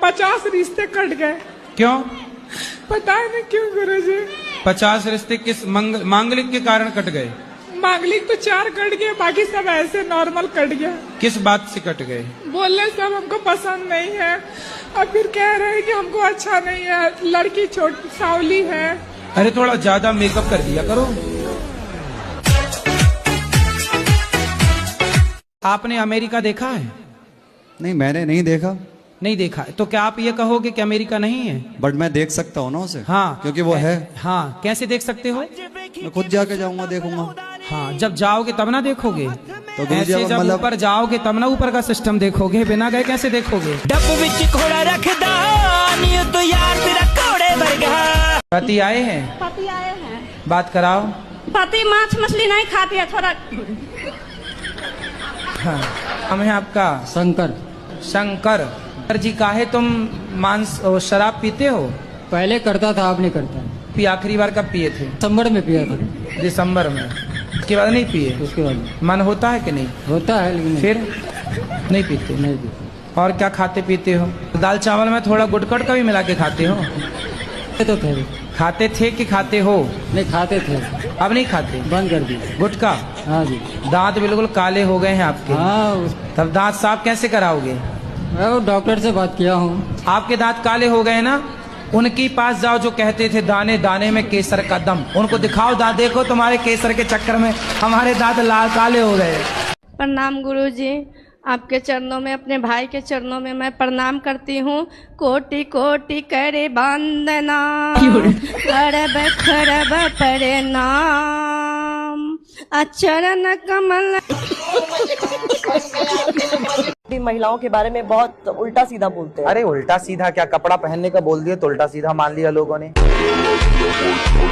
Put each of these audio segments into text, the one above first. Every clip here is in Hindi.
50 रिश्ते कट गए। क्यों? पता नहीं क्यों गुरुजी। 50 रिश्ते किस मांगलिक के कारण कट गए? मांगलिक तो 4 कट गए, बाकी सब ऐसे नॉर्मल कट गया। किस बात से कट गए? बोले सब हमको पसंद नहीं है और फिर कह रहे हैं कि हमको अच्छा नहीं है, लड़की छोटी सावली है। अरे थोड़ा ज्यादा मेकअप कर दिया करो। आपने अमेरिका देखा है? नहीं, मैंने नहीं देखा। नहीं देखा तो क्या आप ये कहोगे कि अमेरिका नहीं है? बट मैं देख सकता हूँ ना उसे। हाँ, क्योंकि वो है। हाँ, कैसे देख सकते हो? मैं खुद जाके जाऊंगा, देखूंगा। हाँ, जब जाओगे तब ना देखोगे। तो ऐसे जब मतलब ऊपर जाओगे तब ना ऊपर का सिस्टम देखोगे, बिना गए कैसे देखोगे? पति आए हैं? पति आए हैं। बात कराओ। पति मांस मछली नहीं खाती है, थोड़ा। हाँ, हम है आपका शंकर। शंकर जी, काहे तुम मांस शराब पीते हो? पहले करता था, अब नहीं करता। आखिरी बार कब पिए थे? दिसंबर में पिया था। दिसंबर में? उसके बाद नहीं पिए? उसके बाद मन होता है कि नहीं? होता है, लेकिन फिर नहीं पीते? नहीं पीता। और क्या खाते पीते हो? दाल चावल में थोड़ा गुटकट का भी मिला के खाते हो? तो थे। खाते थे कि खाते हो? नहीं, खाते थे, अब नहीं खाते? बंद कर दिए। गुटखा? हाँ जी। दांत बिल्कुल काले हो गए हैं आपके। हाँ, तब दांत साफ कैसे कराओगे? मैं वो डॉक्टर से बात किया हूँ। आपके दांत काले हो गए ना, उनके पास जाओ जो कहते थे दाने दाने में केसर का दम, उनको दिखाओ दांत। देखो तुम्हारे केसर के चक्कर में हमारे दांत लाल काले हो गए। प्रणाम गुरुजी, आपके चरणों में, अपने भाई के चरणों में मैं प्रणाम करती हूँ। कोटि कोटि करे वंदना, खरब खरब प्रणाम, अचरण कमल। महिलाओं के बारे में बहुत उल्टा सीधा बोलते हैं। अरे उल्टा सीधा क्या, कपड़ा पहनने का बोल दिया तो उल्टा सीधा मान लिया लोगों ने।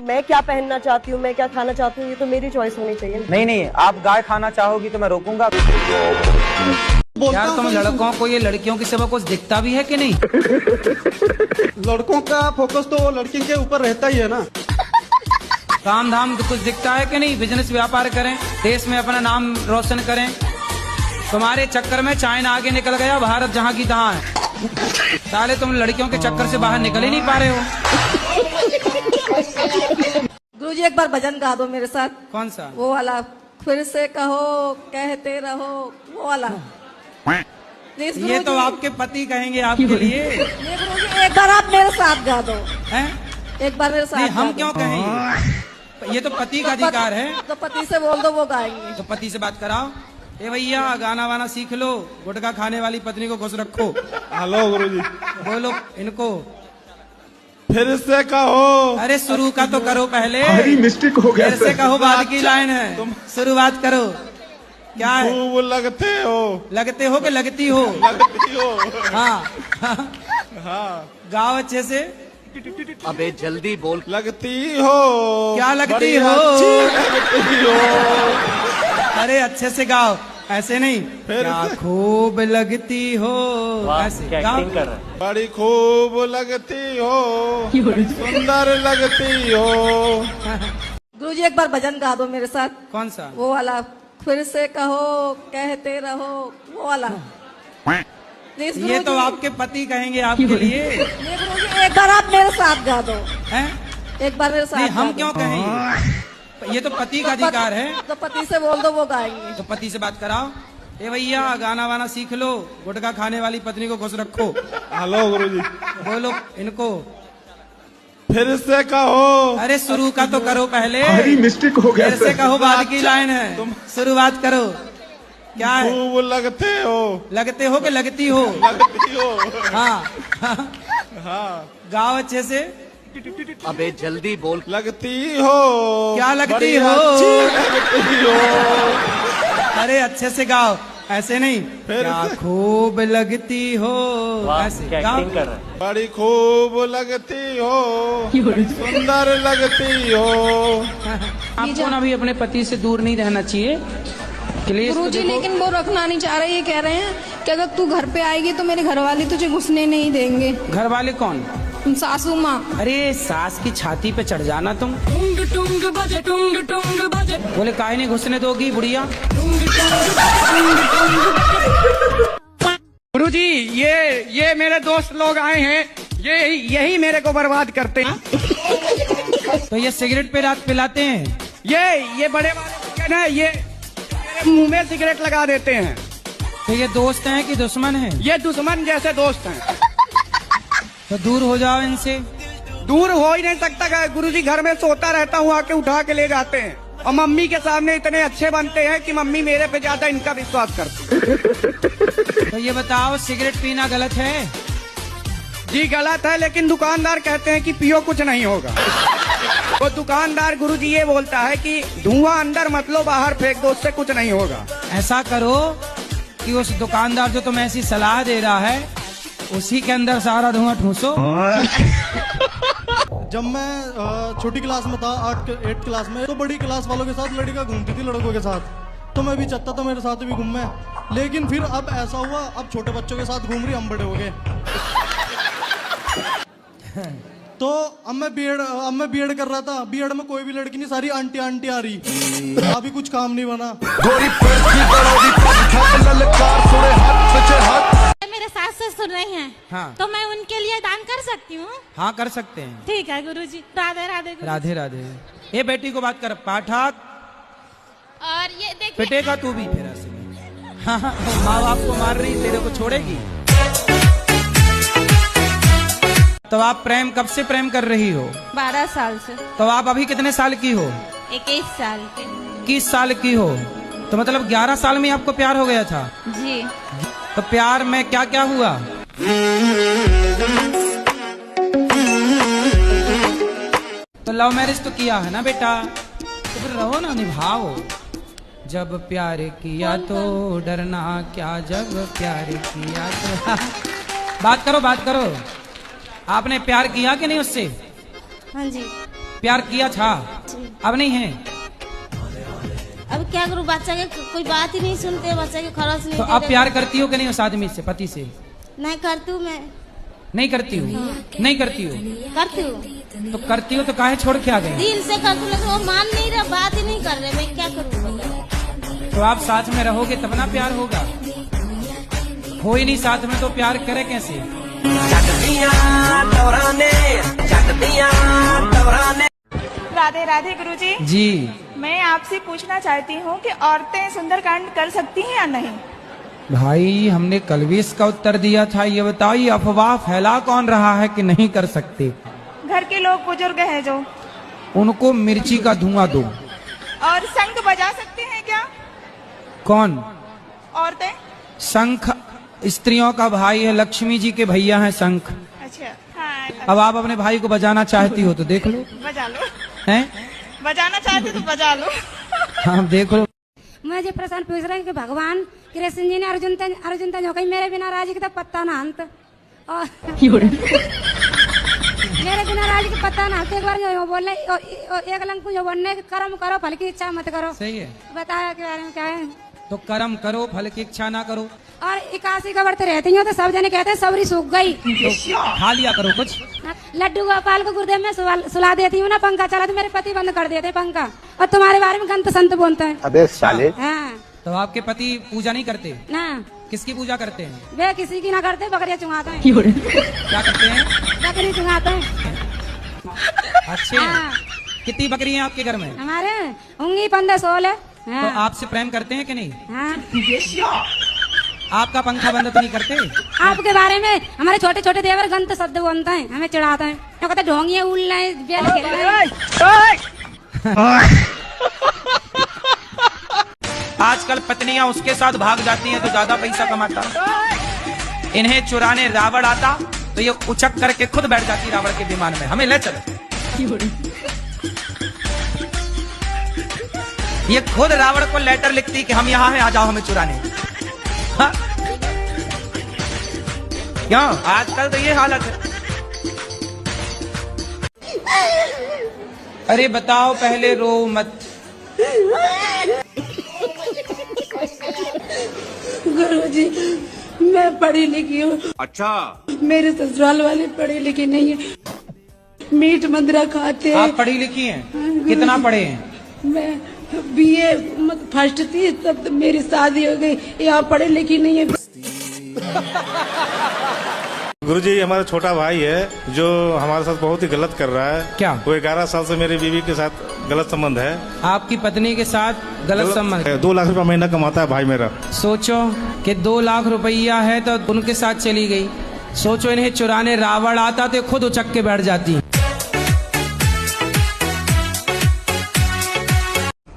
मैं क्या पहनना चाहती हूँ, मैं क्या खाना चाहती हूँ, ये तो मेरी चॉइस होनी चाहिए। नहीं, आप गाय खाना चाहोगी तो मैं रोकूंगा। यार तुम लड़कों को ये लड़कियों की सेवा कुछ दिखता भी है कि नहीं? लड़कों का फोकस तो लड़की के ऊपर रहता ही है ना। काम धाम कुछ दिखता है कि नहीं? बिजनेस व्यापार करें, देश में अपना नाम रोशन करें। तुम्हारे चक्कर में चाइना आगे निकल गया, भारत जहाँ की तहाँ है। साले तुम लड़कियों के चक्कर से बाहर निकल ही नहीं पा रहे हो। गुरुजी एक बार भजन गा दो मेरे साथ। कौन सा? वो वाला, फिर से कहो कहते रहो, वो वाला। ये तो आपके पति कहेंगे आपके लिए। गुरुजी एक बार आप मेरे साथ गा दो। हैं? एक बार मेरे साथ नहीं, हम गा क्यों दो। कहेंगे? ये तो पति का अधिकार है। तो पति से बोल दो, वो गाएंगे। तो पति से बात कराओ। ए भैया, गाना वाना सीख लो, गुटखा खाने वाली पत्नी को खुश रखो। हेलो गुरुजी। बोलो इनको। फिर से कहो। अरे शुरू का तो करो पहले। मिस्टेक हो फिर से कहो बाद की लाइन है, शुरुआत करो। क्या है? खूब लगते हो। लगते हो कि लगती हो? लगती हो। हाँ, हाँ, गाओ अच्छे से। अबे जल्दी बोल। लगती हो। क्या लगती बड़ी हो? अच्छी लगती हो। अरे अच्छे से गाओ, ऐसे नहीं। क्या खूब लगती हो, ऐसे गाओ। बड़ी खूब लगती हो, सुंदर लगती हो। गुरुजी एक बार भजन गा दो मेरे साथ। कौन सा? वो वाला, फिर से कहो कहते रहो, वो वाला। ये तो आपके पति कहेंगे आपके लिए। गुरुजी एक बार आप मेरे साथ गा दो। हैं? एक बार मेरे साथ नहीं, हम गा क्यों दो। कहेंगे? ये तो पति का अधिकार है। तो पति से बोल दो, वो गाएंगे। तो पति से बात कराओ। ए भैया, गाना वाना सीख लो, गुटखा खाने वाली पत्नी को खुश रखो। हेलो गुरुजी। बोलो इनको। फिर से कहो। अरे शुरू का तो करो पहले। मिस्टेक हो फिर से कहो बाद की लाइन है, शुरुआत करो। क्या है? खूब लगते हो। लगते हो कि लगती हो? लगती हो। हाँ, हाँ, गाओ अच्छे से। अबे जल्दी बोल। लगती हो। क्या लगती बड़ी हो? अच्छी लगती हो। अरे अच्छे से गाओ, ऐसे नहीं। क्या खूब लगती हो, ऐसे गाओ। बड़ी खूब लगती हो, सुंदर लगती हो। आपको ना भी अपने पति से दूर नहीं रहना चाहिए। गुरुजी लेकिन वो रखना नहीं चाह रहे। ये कह रहे हैं कि अगर तू घर पे आएगी तो मेरे घर वाले तुझे घुसने नहीं देंगे। घर वाले कौन? सासू माँ। अरे सास की छाती पे चढ़ जाना तुम। टुंग टुंग बजे, टुंग टुंग बजे। बोले काहे नहीं घुसने दोगी बुढ़िया? गुरुजी ये मेरे दोस्त लोग आए हैं, यही मेरे को बर्बाद करते हैं। तो ये सिगरेट पे रात पिलाते हैं? ये बड़े वाले ना, ये मेरे मुंह में सिगरेट लगा देते हैं। तो ये दोस्त हैं कि दुश्मन हैं? ये दुश्मन जैसे दोस्त हैं। तो दूर हो जाओ इनसे। दूर हो ही नहीं सकता गुरुजी, घर में सोता रहता हूँ, आके उठा के ले जाते हैं। और मम्मी के सामने इतने अच्छे बनते हैं कि मम्मी मेरे पे ज्यादा इनका विश्वास करती। तो ये बताओ, सिगरेट पीना गलत है? जी गलत है, लेकिन दुकानदार कहते हैं कि पियो कुछ नहीं होगा। वो दुकानदार गुरुजी ये बोलता है कि धुआं अंदर मत लो, बाहर फेंक दो, उससे कुछ नहीं होगा। ऐसा करो कि उस दुकानदार जो तुम्हें ऐसी सलाह दे रहा है, उसी के अंदर सारा धुआं ठूसो। जब मैं छोटी क्लास में था, 8 क्लास में, तो बड़ी क्लास वालों के साथ लड़कियां घूमती थी लड़कों के साथ, तो मैं भी चाहता था मेरे साथ भी घूमे। लेकिन फिर अब ऐसा हुआ, अब छोटे बच्चों के साथ घूम रही, हम बड़े हो गए। तो अब मैं बीएड कर रहा था। बीएड में कोई भी लड़की नहीं, सारी आंटी आ रही। अभी कुछ काम नहीं बना। मेरे सास ससुर नहीं हैं, हाँ। तो मैं उनके लिए दान कर सकती हूँ? हाँ, कर सकते हैं। ठीक है गुरुजी, राधे राधे गुरुजी। राधे राधे। ये बेटी को बात कर, पाठक। और ये देखिए, पिटेगा तू भी फिर ऐसे। हाँ, माँ बाप को मार रही, तेरे को छोड़ेगी? तो आप प्रेम कब से प्रेम कर रही हो? 12 साल से। तो आप अभी कितने साल की हो? 21 साल के। 21 साल की हो, तो मतलब 11 साल में आपको प्यार हो गया था? जी। तो प्यार में क्या क्या हुआ? तो लव मैरिज तो किया है ना बेटा, तो फिर रहो ना, निभाओ। जब प्यार किया तो डरना क्या, जब प्यार किया तो बात करो। आपने प्यार किया कि नहीं उससे? हाँ जी। प्यार किया था, अब नहीं है? अब क्या करूँ, बच्चा के कोई बात ही नहीं सुनते, बच्चा के खरच नहीं। तो अब प्यार करती हो कि नहीं उस आदमी से, पति से? नहीं करती हूँ मैं। नहीं करती हूँ? नहीं करती हूँ? करती हूँ। तो करती हो तो काहे छोड़ के आ गए? दिल से करती हूँ, लेकिन वो मान नहीं रहा, बात ही नहीं कर रहे, मैं क्या करूँ? तो आप साथ में रहोगे तब ना प्यार होगा। हो ही नहीं साथ में तो प्यार करे कैसे? राधे राधे गुरुजी। जी। मैं आपसे पूछना चाहती हूँ कि औरतें सुंदरकांड कर सकती हैं या नहीं? भाई, हमने कल भी इसका उत्तर दिया था। ये बताओ, ये अफवाह फैला कौन रहा है कि नहीं कर सकते? घर के लोग बुजुर्ग हैं जो, उनको मिर्ची का धुआं दो। और शंख बजा सकते हैं क्या कौन? औरतें। शंख स्त्रियों का भाई है, लक्ष्मी जी के भैया हैं शंख। अच्छा, हाँ। अब आप अपने भाई को बजाना चाहती हो तो देख लो। बजा लो। हैं? बजाना चाहते तो बजा लो। हाँ, देख लो। मुझे प्रश्न पूछ रहे हैं कि भगवान कृष्ण जी ने अर्जुन तक कहीं मेरे बिना राजी के तो पत्ता ना अंत, और मेरे बिना राजी के पत्ता ना, एक बार जो बोल रहे, एक लंग जो बोलने कर्म करो फल की इच्छा मत करो। सही है। बताया के बारे में क्या है? तो कर्म करो, फल की इच्छा ना करो। और 81 का व्रत रहती हूँ, तो सब जने कहते हैं सबरी सूख गई। तो खा लिया करो कुछ। लड्डू गोपाल को गुरुदेव में सुला देती हूँ ना, पंखा चला तो मेरे पति बंद कर देते पंखा, और तुम्हारे बारे में गंत संत बोलते हैं। अबे साले। हाँ। तो आपके पति पूजा नहीं करते? ना। किसकी पूजा करते हैं? वे किसी की ना करते, बकरियां चुंगाते हैं। क्या करते हैं? बकरी चुंगाते हैं। अच्छे। हाँ। कितनी बकरी हैं आपके घर में? हमारे होंगी 15-16। हाँ। तो आपसे प्रेम करते हैं कि नहीं? हाँ। आपका पंखा बंद तो नहीं करते? आपके बारे में हमारे छोटे छोटे देवर गंत शब्द बोलते हैं, हमें चिढ़ाते हैं, तो कहते ढोंगियां उड़ रहे हैं, बेल खेल रहे हैं। आजकल पत्नियां उसके साथ भाग जाती हैं तो ज्यादा पैसा कमाता। इन्हें चुराने रावण आता तो ये उचक करके खुद बैठ जाती रावण के विमान में, हमें ले चलो। ये खुद रावण को लेटर लिखती कि हम यहाँ हैं, आ जाओ हमें चुराने। हाँ? क्यों? आजकल तो ये हालत है। अरे बताओ, पहले रो मत। गुरुजी, मैं पढ़ी लिखी हूँ। अच्छा। मेरे ससुराल वाले पढ़े लिखे नहीं है, मीट मदिरा खाते। आप पढ़ी लिखी हैं? कितना पढ़े हैं? मैं BA फर्स्ट थी, तब तो मेरी शादी हो गई। यहाँ पढ़े लिखी नहीं है। गुरुजी, हमारा छोटा भाई है जो हमारे साथ बहुत ही गलत कर रहा है। क्या? वो 11 साल से मेरी बीवी के साथ गलत संबंध है। आपकी पत्नी के साथ गलत संबंध? 2 लाख रुपया महीना कमाता है भाई मेरा। सोचो कि 2 लाख रुपया है तो उनके साथ चली गई। सोचो इन्हें चुराने रावण आता तो खुद उचक के बैठ जाती।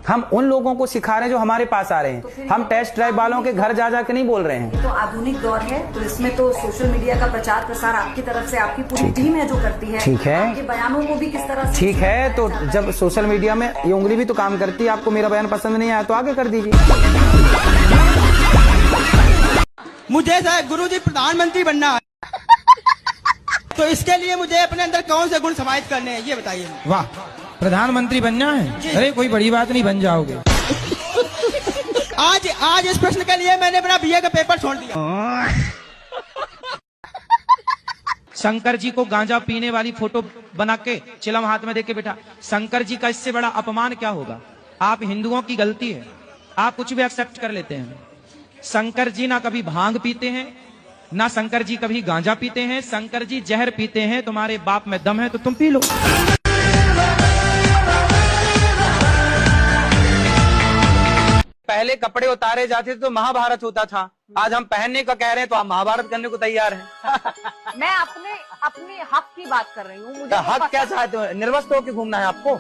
हम उन लोगों को सिखा रहे हैं जो हमारे पास आ रहे हैं। हम टेस्ट ड्राइव वालों के घर जा के नहीं बोल रहे हैं। तो आधुनिक दौर है, तो इसमें तो सोशल मीडिया का प्रचार प्रसार आपकी तरफ से आपकी पूरी टीम है जो करती है। ठीक है, आपके बयानों को भी किस तरह से? ठीक है, तो जब सोशल मीडिया में ये उंगली भी तो काम करती है। आपको मेरा बयान पसंद नहीं आया तो आगे कर दीजिए। मुझे गुरुजी प्रधानमंत्री बनना है, तो इसके लिए मुझे अपने अंदर कौन से गुण समाहित करने हैं, ये बताइए। वाह, प्रधानमंत्री बनना है? अरे कोई बड़ी बात नहीं, बन जाओगे। आज इस प्रश्न के लिए मैंने अपना बीए का पेपर छोड़ दिया। शंकर जी को गांजा पीने वाली फोटो बना के चिलम हाथ में देके बैठा। शंकर जी का इससे बड़ा अपमान क्या होगा? आप हिंदुओं की गलती है, आप कुछ भी एक्सेप्ट कर लेते हैं। शंकर जी ना कभी भांग पीते हैं, ना शंकर जी कभी गांजा पीते हैं। शंकर जी जहर पीते हैं। तुम्हारे बाप में दम है तो तुम पी लो। पहले कपड़े उतारे जाते थे तो महाभारत होता था। आज हम पहनने का कह रहे हैं तो हम महाभारत करने को तैयार हैं। मैं अपने हक की बात कर रही हूँ। मुझे हक क्या चाहते हो? निर्वस्त्र होकर घूमना है आपको?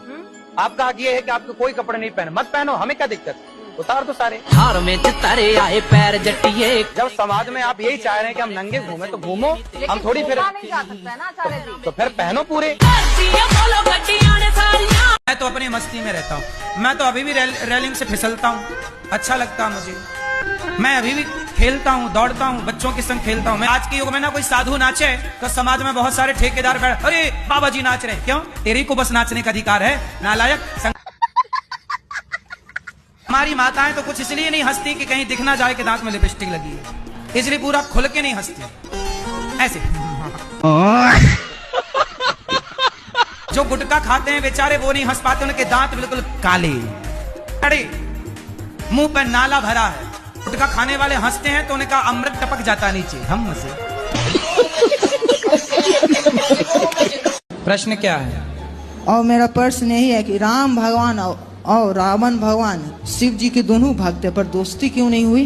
आपका हक ये है कि आपको कोई कपड़े नहीं पहने, मत पहनो, हमें क्या दिक्कत? उतार तो सारे। हार में चितारे आए पैर जटिए। जब समाज में आप यही चाह रहे हैं कि हम नंगे घूमे तो घूमो, हम थोड़ी फिर नहीं जा सकता है ना आचार्य जी। तो फिर पहनो पूरे। मैं तो अपनी मस्ती में रहता हूँ। मैं तो अभी भी रेलिंग से फिसलता हूँ, अच्छा लगता है मुझे। मैं अभी भी खेलता हूँ, दौड़ता हूँ, बच्चों के संग खेलता हूँ। मैं आज के युग में ना कोई साधु नाचे तो समाज में बहुत सारे ठेकेदार बैठ, अरे बाबा जी नाच रहे। क्यों? तेरी को बस नाचने का अधिकार है, नालायक। हमारी माताएं तो कुछ इसलिए नहीं हंसती कि कहीं दिख ना जाए कि दांत में लिपस्टिक लगी है, इसलिए पूरा खुल के नहीं हंसती ऐसे। जो गुटखा खाते हैं बेचारे वो नहीं हंस पाते, उनके दांत बिल्कुल काले, अरे मुंह पर नाला भरा है। गुटखा खाने वाले हंसते हैं तो उनका अमृत टपक जाता नीचे, हम हंसे। प्रश्न क्या है? और मेरा प्रश्न यही है कि राम भगवान और रावण भगवान शिव जी के दोनों भक्त है, पर दोस्ती क्यों नहीं हुई?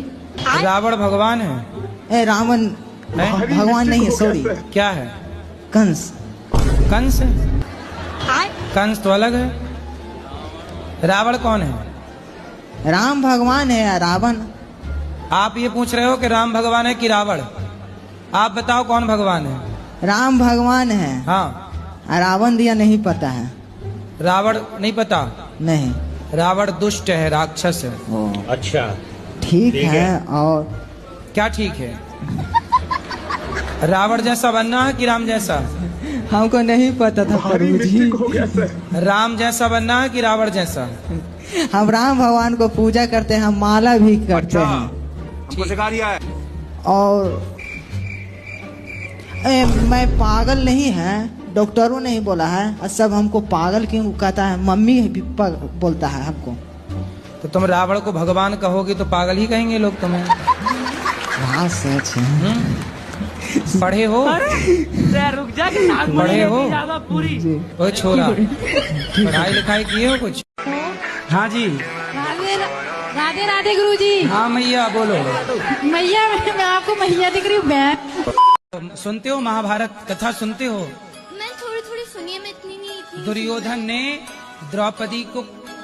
रावण भगवान है, रावण भगवान नहीं है, सॉरी। क्या है? कंस। कंस? कंस तो अलग है। रावण कौन है? राम भगवान है, रावण। आप ये पूछ रहे हो कि राम भगवान है कि रावण? आप बताओ कौन भगवान है? राम भगवान है। हाँ। रावण दिया नहीं पता है। रावण नहीं पता? नहीं। रावण दुष्ट है, राक्षस है। अच्छा, ठीक है। और क्या ठीक है? रावण जैसा बनना है कि राम जैसा? हमको नहीं पता था प्रभु जी। राम जैसा बनना है कि रावण जैसा? हम राम भगवान को पूजा करते हैं, हम माला भी करते हैं। हमको सिखा दिया है। और मैं पागल नहीं है, डॉक्टरों ने ही बोला है। और सब हमको पागल क्यों कहता है? मम्मी भी बोलता है हमको। तो तुम रावण को भगवान कहोगे तो पागल ही कहेंगे लोग तुम्हें। हाँ सच है। पढ़े हो? रुक जा, पढ़े हो? पूरी ओ छोरा, पढ़ाई लिखाई किए हो कुछ? हाँ जी। राधे राधे गुरुजी। हाँ मैया बोलो। मैया, मैं आपको मैया दिख रही हूँ। सुनते हो महाभारत कथा? सुनते हो? मैं थोड़ी थोड़ी सुनिए, मैं इतनी नहीं। दुर्योधन ने द्रौपदी को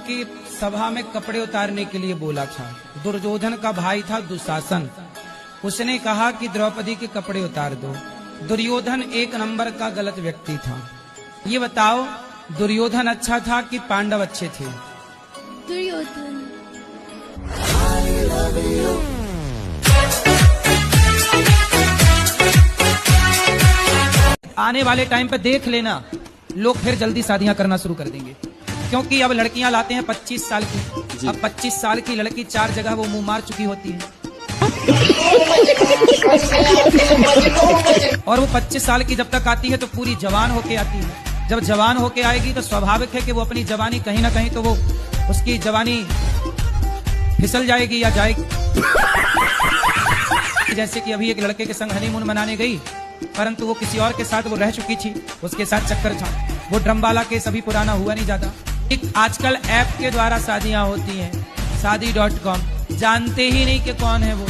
की सभा में कपड़े उतारने के लिए बोला था। दुर्योधन का भाई था दुशासन, उसने कहा कि द्रौपदी के कपड़े उतार दो। दुर्योधन एक नंबर का गलत व्यक्ति था। ये बताओ दुर्योधन अच्छा था कि पांडव अच्छे थे? दुर्योधन। आने वाले टाइम पे देख लेना, लोग फिर जल्दी शादियां करना शुरू कर देंगे, क्योंकि अब लड़कियां लाते हैं 25 साल की। अब 25 साल की लड़की 4 जगह वो मुंह मार चुकी होती है, और वो 25 साल की जब तक आती है तो पूरी जवान होके आती है। जब जवान होके आएगी तो स्वाभाविक है कि वो अपनी जवानी कहीं ना कहीं तो वो उसकी जवानी फिसल जाएगी या जैसे कि अभी एक लड़के के संग हनीमून मनाने गई, परंतु वो किसी और के साथ वो रह चुकी थी, उसके साथ चक्कर था। वो ड्रम वाला केस अभी पुराना हुआ नहीं ज्यादा। एक आजकल ऐप के द्वारा शादियां होती हैं, शादी.com, जानते ही नहीं कि कौन है वो।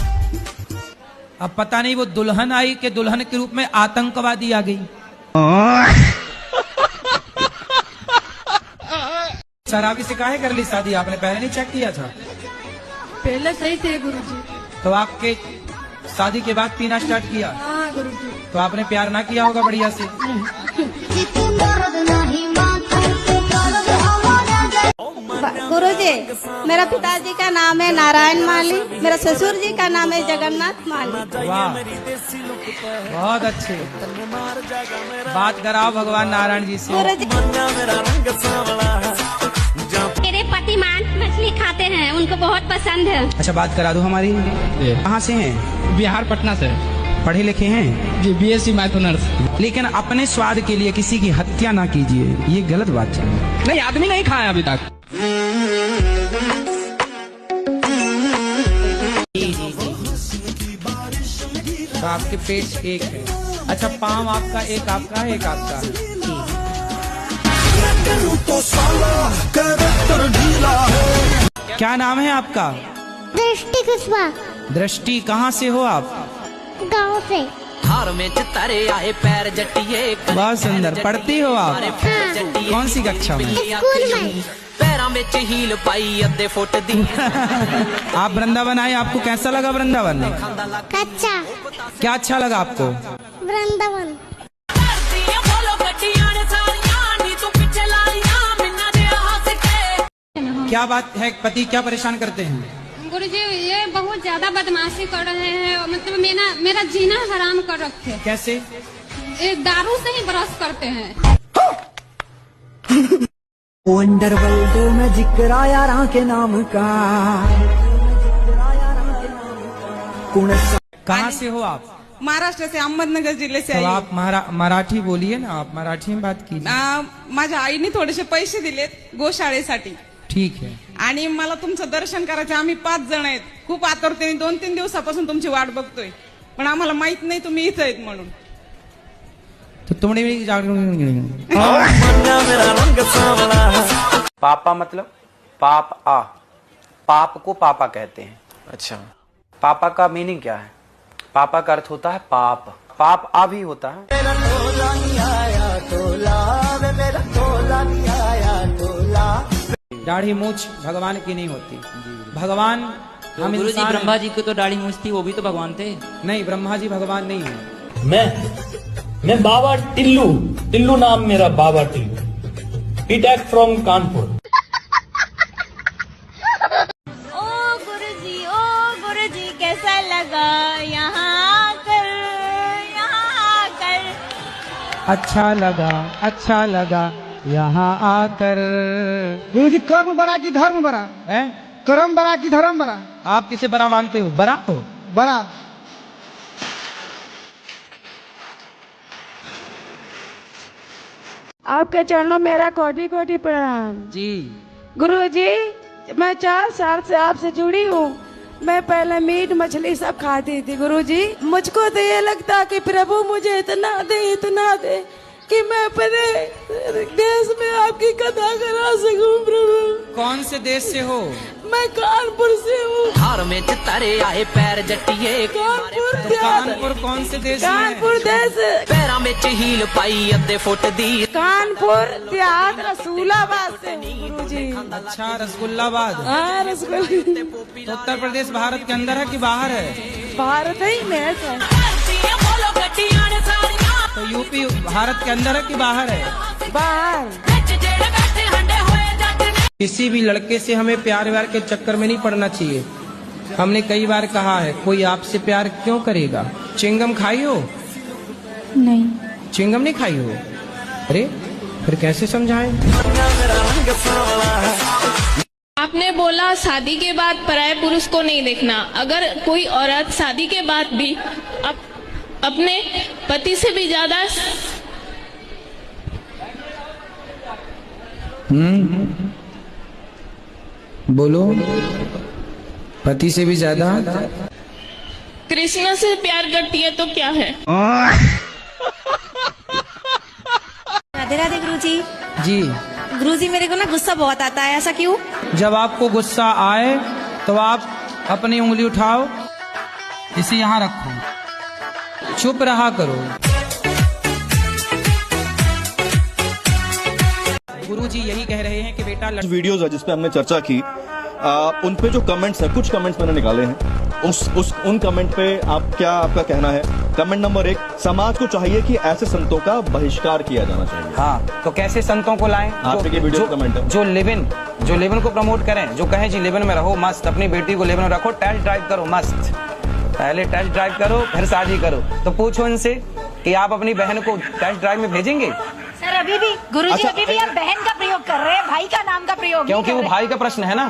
अब पता नहीं वो दुल्हन आई कि दुल्हन के रूप में आतंकवादी आ गई। शराबी से काहे कर ली शादी आपने? पहले नहीं चेक किया था? पहले सही थे गुरुजी। तो आपके शादी के बाद पीना स्टार्ट किया? हाँ गुरुजी। तो आपने प्यार ना किया होगा बढ़िया से। गुरुजी, मेरा पिताजी का नाम है नारायण माली, मेरा ससुर जी का नाम है जगन्नाथ माली। वाह, बहुत अच्छे। बात कराओ भगवान नारायण जी से। मेरे पति मांस मछली खाते हैं, उनको बहुत पसंद है। अच्छा, बात करा दो हमारी। कहाँ से हैं? बिहार पटना से। पढ़े लिखे हैं? जी, BSc मैथ ऑनर्स। लेकिन अपने स्वाद के लिए किसी की हत्या ना कीजिए, ये गलत बात है। नहीं, आदमी नहीं खाया अभी तक। तो आपके पेट एक है। अच्छा, पाँव आपका एक आपका है, एक आपका है। क्या नाम है आपका? दृष्टि कुशवाहा। दृष्टि, कहाँ से हो आप? गाँव से। हार में चितारे आए पैर जटिए। बहुत सुंदर। पढ़ती हो आप? कौन सी कक्षा में? स्कूल में। पैरों में हील पाई अद्धे फुट दी। आप वृंदावन आए, आपको कैसा लगा वृंदावन? अच्छा। क्या अच्छा लगा आपको? वृंदावन। क्या बात है, पति क्या परेशान करते हैं? गुरुजी, ये बहुत ज्यादा बदमाशी कर रहे हैं, मतलब मेरा जीना हराम कर रखे। कैसे? ये दारू से ही ब्रश करते हैं। अंडरवर्ल्ड में जिक्र आया के नाम का। कहाँ से हो आप? महाराष्ट्र से, अहमदनगर जिल्हे से तो आई. आप मराठी बोलिए ना, आप मराठी में बात कीजिए। माझ्या आईने थोडेसे पैसे दिलेत गोशाळेसाठी. ठीक है. आणि मला तुमचं दर्शन करायचं. आम्ही 5 जण आहेत. खूप आतुरतेने 2-3 दिवसापासून तुमची वाट बघतोय, पण आम्हाला माहित नाही तुम्ही इथं आहेत म्हणून. तो तुमने पापा मतलब पाप आ, पाप को पापा कहते हैं. अच्छा, पापा का मीनिंग क्या है? पापा का अर्थ होता है पाप. पाप आ भी होता है. दाढ़ी मूछ भगवान की नहीं होती. भगवान तो हम गुरु जी, इंसान ब्रह्मा जी की तो दाढ़ी मूछ थी, वो भी तो भगवान थे. नहीं, ब्रह्मा जी भगवान नहीं है. मैं बाबा टिल्लू नाम मेरा बाबा टिल्लू. इटैक फ्रॉम कानपुर. ओ गुरुजी कैसा लगा यहाँ आकर. अच्छा लगा यहाँ आकर. गुरु जी, कर्म बड़ा की धर्म बड़ा है? कर्म बड़ा की धर्म बड़ा. आप किसे बड़ा मानते हो? बड़ा हो? बड़ा. आपके चरणों में मेरा कोटि कोटि प्रणाम. जी. गुरु जी, मैं 4 साल से आपसे जुड़ी हूँ. मैं पहले मीट मछली सब खाती थी. गुरु जी, मुझको तो ये लगता कि प्रभु मुझे इतना दे कि मैं अपने देश में आपकी कथा करा सकूं. प्रभु, कौन से देश से हो? मैं कानपुर से हूँ. हार में तारे आए पैर जटिए. कानपुर कौन से देश? कानपुर देश. पैरों में हील पाई अद्धे फुट दी. कानपुर देहात रसूलाबाद से. गुरु जी. अच्छा, रसगुल्लाबाद. हाँ, रसगुल्ला. तो उत्तर प्रदेश भारत के अंदर है कि बाहर है? भारत ही में है. तो यूपी भारत के अंदर है कि बाहर है? बाहर. किसी भी लड़के से हमें प्यार व्यार के चक्कर में नहीं पड़ना चाहिए. हमने कई बार कहा है, कोई आपसे प्यार क्यों करेगा? चिंगम खाई हो? नहीं. चिंगम नहीं खाई हो? अरे फिर कैसे समझाएं? आपने बोला शादी के बाद पराये पुरुष को नहीं देखना. अगर कोई औरत शादी के बाद भी अपने पति से भी ज्यादा बोलो, पति से भी ज्यादा कृष्ण से प्यार करती है तो क्या है? राधे राधे गुरुजी। जी। गुरुजी मेरे को ना गुस्सा बहुत आता है, ऐसा क्यों? जब आपको गुस्सा आए तो आप अपनी उंगली उठाओ, इसे यहाँ रखो, चुप रहा करो। गुरुजी यही कह रहे हैं कि बेटा वीडियोस है जिसपे हमने चर्चा की, उन पे जो कमेंट्स है, कुछ कमेंट्स मैंने निकाले हैं, उन कमेंट पे आपका कहना है? कमेंट नंबर 1, समाज को चाहिए कि ऐसे संतों का बहिष्कार किया जाना चाहिए। हाँ, तो कैसे संतों को लाएं? आपके वीडियो कमेंट है। जो लिव इन को प्रमोट करें, जो कहें जी लिव इन में रहो मस्त, अपनी बेटी को लिव इन में रखो, टेस्ट ड्राइव करो मस्त, पहले टेस्ट ड्राइव करो फिर शादी करो। तो पूछो इनसे कि आप अपनी बहन को टेस्ट ड्राइव में भेजेंगे? सर अभी भी गुरुजी अभी भी आप बहन का प्रयोग कर रहे हैं, भाई का नाम का प्रयोग क्योंकि वो भाई का प्रश्न है ना।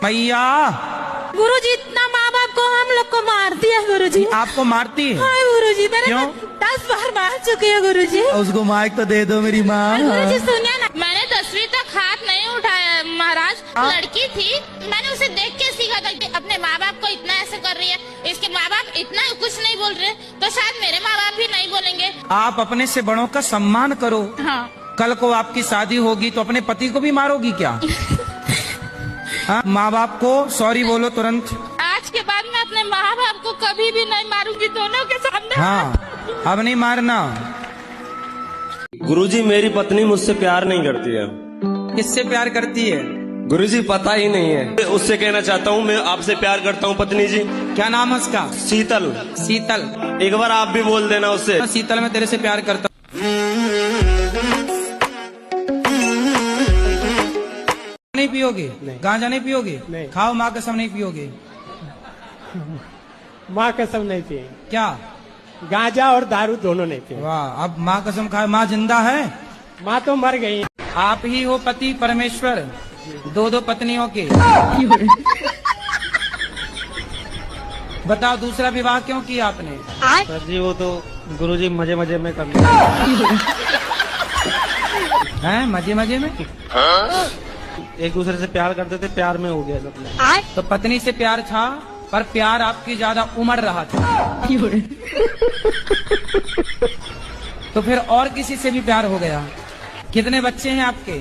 भैया गुरुजी इतना माँ बाप को हम लोग को मारती है गुरुजी। आपको मारती है? हाँ गुरुजी, मेरे क्यों? 10 बार मार चुकी है गुरुजी। उसको माइक तो दे दो मेरी माँ। गुरुजी सुनिए ना, मैंने 10वीं तक हाथ नहीं उठाया महाराज। लड़की थी, मैंने उसे देख के सीखा था कि अपने माँ बाप को इतना ऐसे कर रही है, इसके माँ बाप इतना कुछ नहीं बोल रहे, तो शायद मेरे माँ बाप भी नहीं बोलेंगे। आप अपने से बड़ों का सम्मान करो। हाँ। कल को आपकी शादी होगी तो अपने पति को भी मारोगी क्या? हाँ, माँ बाप को सॉरी बोलो तुरंत। आज के बाद मैं अपने माँ बाप को कभी भी नहीं मारूंगी, दोनों के सामने। हाँ, अब नहीं मारना। गुरुजी मेरी पत्नी मुझसे प्यार नहीं करती है। किससे प्यार करती है? गुरुजी पता ही नहीं है। उससे कहना चाहता हूँ मैं आपसे प्यार करता हूँ पत्नी जी। क्या नाम है उसका? शीतल। शीतल। एक बार आप भी बोल देना उससे। शीतल मैं तेरे से प्यार करता हूँ। नहीं पियोगे? गांजा नहीं पियोगे? नहीं। खाओ, माँ कसम नहीं पियोगे? माँ कसम नहीं पिए। क्या? गांजा और दारू दोनों नहीं पिए। वाह, अब माँ कसम खाए। माँ जिंदा है? माँ तो मर गई। आप ही हो पति परमेश्वर, 2 पत्नियों के। बताओ दूसरा विवाह क्यों किया आपने? सर जी वो तो गुरुजी मजे मजे में कर लिया। हैं मजे मजे में? एक दूसरे से प्यार करते थे, प्यार में हो गया सब। तो पत्नी से प्यार था, पर प्यार आपकी ज्यादा उमड़ रहा था। तो फिर और किसी से भी प्यार हो गया। कितने बच्चे हैं आपके?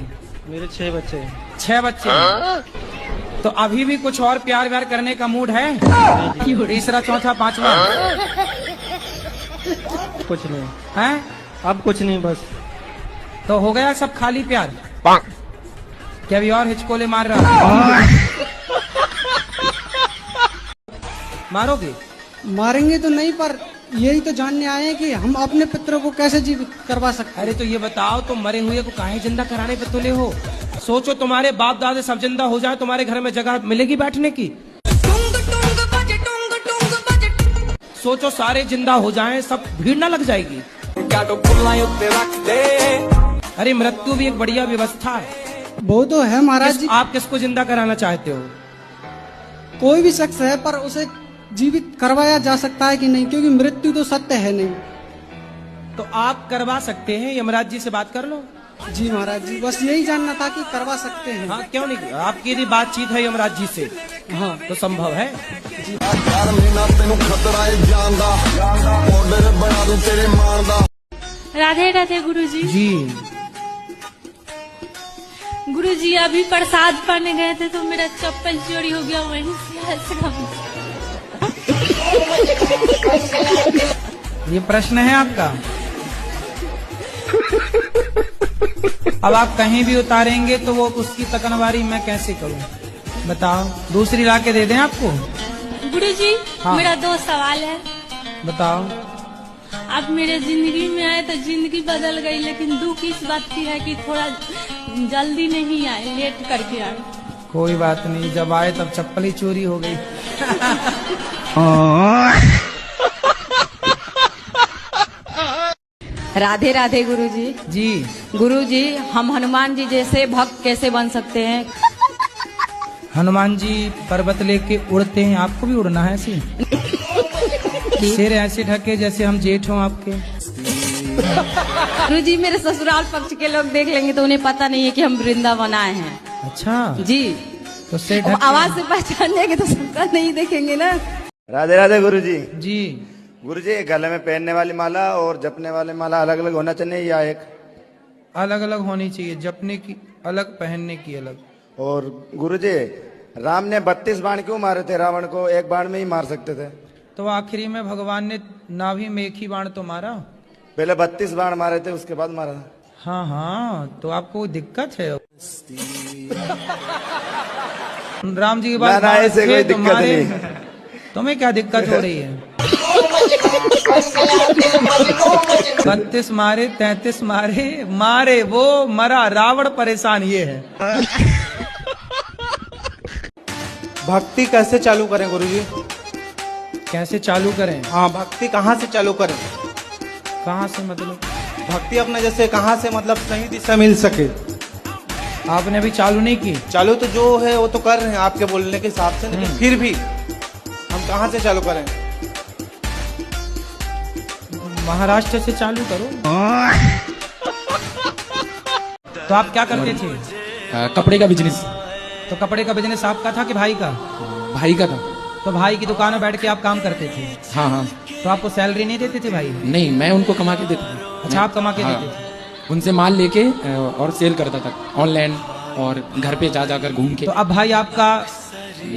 मेरे 6 बच्चे हैं। 6 बच्चे हैं। तो अभी भी कुछ और प्यार व्यार करने का मूड है? तीसरा, चौथा, 5वां? कुछ नहीं है, अब कुछ नहीं, बस। तो हो गया सब खाली प्यार? क्या अभी और हिचकोले मार रहा? मारोगे? मारेंगे तो नहीं, पर यही तो जानने आए हैं कि हम अपने पितरों को कैसे जीवित करवा सकते। अरे तो ये बताओ, तुम मरे हुए को काहे जिंदा कराने पे तुले हो? सोचो तुम्हारे बाप दादे सब जिंदा हो जाए, तुम्हारे घर में जगह मिलेगी बैठने की? सोचो सारे जिंदा हो जाएं, सब भीड़ ना लग जाएगी? अरे मृत्यु भी एक बढ़िया व्यवस्था है। वो तो है महाराज जी। आप किसको जिंदा कराना चाहते हो? कोई भी शख्स है, पर उसे जीवित करवाया जा सकता है कि नहीं, क्योंकि मृत्यु तो सत्य है नहीं। तो आप करवा सकते हैं, यमराज जी से बात कर लो। जी महाराज जी, बस यही जानना था कि करवा सकते हैं। हाँ, क्यों नहीं? आपकी यदि बातचीत है यमराज जी से, हाँ, तो संभव है। राधे राधे गुरुजी। जी। गुरुजी अभी प्रसाद पाने गए थे तो मेरा चप्पल चोरी हो गया, वहीं से ये प्रश्न है आपका? अब आप कहीं भी उतारेंगे तो वो उसकी तकनवारी मैं कैसे करूं? बताओ, दूसरी ला के दे दें आपको? गुरुजी हाँ। मेरा 2 सवाल है। बताओ। आप मेरे जिंदगी में आए तो जिंदगी बदल गई, लेकिन दुख इस बात की है कि थोड़ा जल्दी नहीं आए, लेट करके आए। कोई बात नहीं, जब आए तब चप्पल ही चोरी हो गई। राधे राधे गुरुजी। जी। गुरुजी, हम हनुमान जी जैसे भक्त कैसे बन सकते हैं? हनुमान जी पर्वत लेके उड़ते हैं, आपको भी उड़ना है ऐसे? सिर ऐसे ढके जैसे हम जेठ हों आपके। गुरुजी मेरे ससुराल पक्ष के लोग देख लेंगे तो उन्हें पता नहीं है कि हम वृंदावन आए हैं। अच्छा जी। तो से अब आवाज से पहचान जाएंगे तो सबका नहीं देखेंगे ना। राधे राधे गुरुजी। जी गुरुजी, गले में पहनने वाली माला और जपने वाली माला अलग अलग होना चाहिए या एक? अलग अलग होनी चाहिए, जपने की अलग, पहनने की अलग। और गुरुजी, राम ने 32 बाण क्यों मारे थे रावण को? एक बाण में ही मार सकते थे। तो आखिरी में भगवान ने नाभि में एक ही बाण तो मारा। पहले 32 बाण मारे थे, उसके बाद मारा। हाँ हाँ, तो आपको दिक्कत है। राम जी की बात ना, ऐसे कोई दिक्कत नहीं। तुम्हें क्या दिक्कत हो रही है? 32 मारे, 33 मारे वो मरा, रावण परेशान ये है। भक्ति कैसे चालू करें गुरुजी? कैसे चालू करें? हाँ, भक्ति कहाँ से चालू करें? कहाँ से मतलब? भक्ति अपने जैसे कहाँ से मतलब सही दिशा मिल सके। आपने अभी चालू नहीं की? चालू तो जो है वो तो कर रहे हैं आपके बोलने के हिसाब से, लेकिन फिर भी हम कहाँ से चालू करें? महाराष्ट्र से चालू करो। तो आप क्या करते थे? कपड़े का बिजनेस। तो कपड़े का बिजनेस आपका था कि भाई का? भाई का था। तो भाई की दुकान में बैठ के आप काम करते थे? हाँ हाँ। तो आपको सैलरी नहीं देते थे भाई? नहीं, मैं उनको कमा के देता था। अच्छा, आप कमा के हाँ, देते थे? उनसे माल लेके और सेल करता था ऑनलाइन और घर पे जा जाकर घूम के। तो अब भाई आपका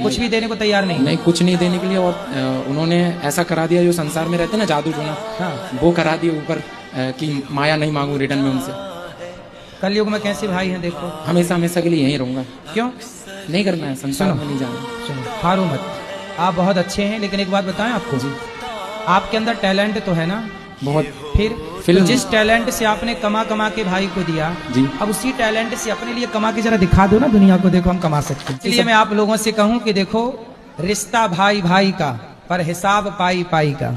कुछ भी देने को तैयार नहीं? नहीं, कुछ नहीं देने के लिए। और उन्होंने ऐसा करा दिया जो संसार में रहते ना, जादू टोना, हाँ, वो करा दिया ऊपर कि माया नहीं मांगू रिटर्न में उनसे। कलयुग में कैसे भाई हैं देखो। हमेशा हमेशा के लिए यहीं रहूंगा। क्यों नहीं करना है, संसार में नहीं जाना। सुनो, हारो मत, आप बहुत अच्छे हैं, लेकिन एक बात बताएं आपको जी, आपके अंदर टैलेंट तो है ना बहुत। फिर तो जिस टैलेंट से आपने कमा के भाई को दिया जी, अब उसी टैलेंट से अपने लिए कमा के जरा दिखा दो ना दुनिया को, देखो हम कमा सकते हैं। इसलिए मैं आप लोगों से कहूं कि देखो, रिश्ता भाई भाई का, पर हिसाब पाई पाई का।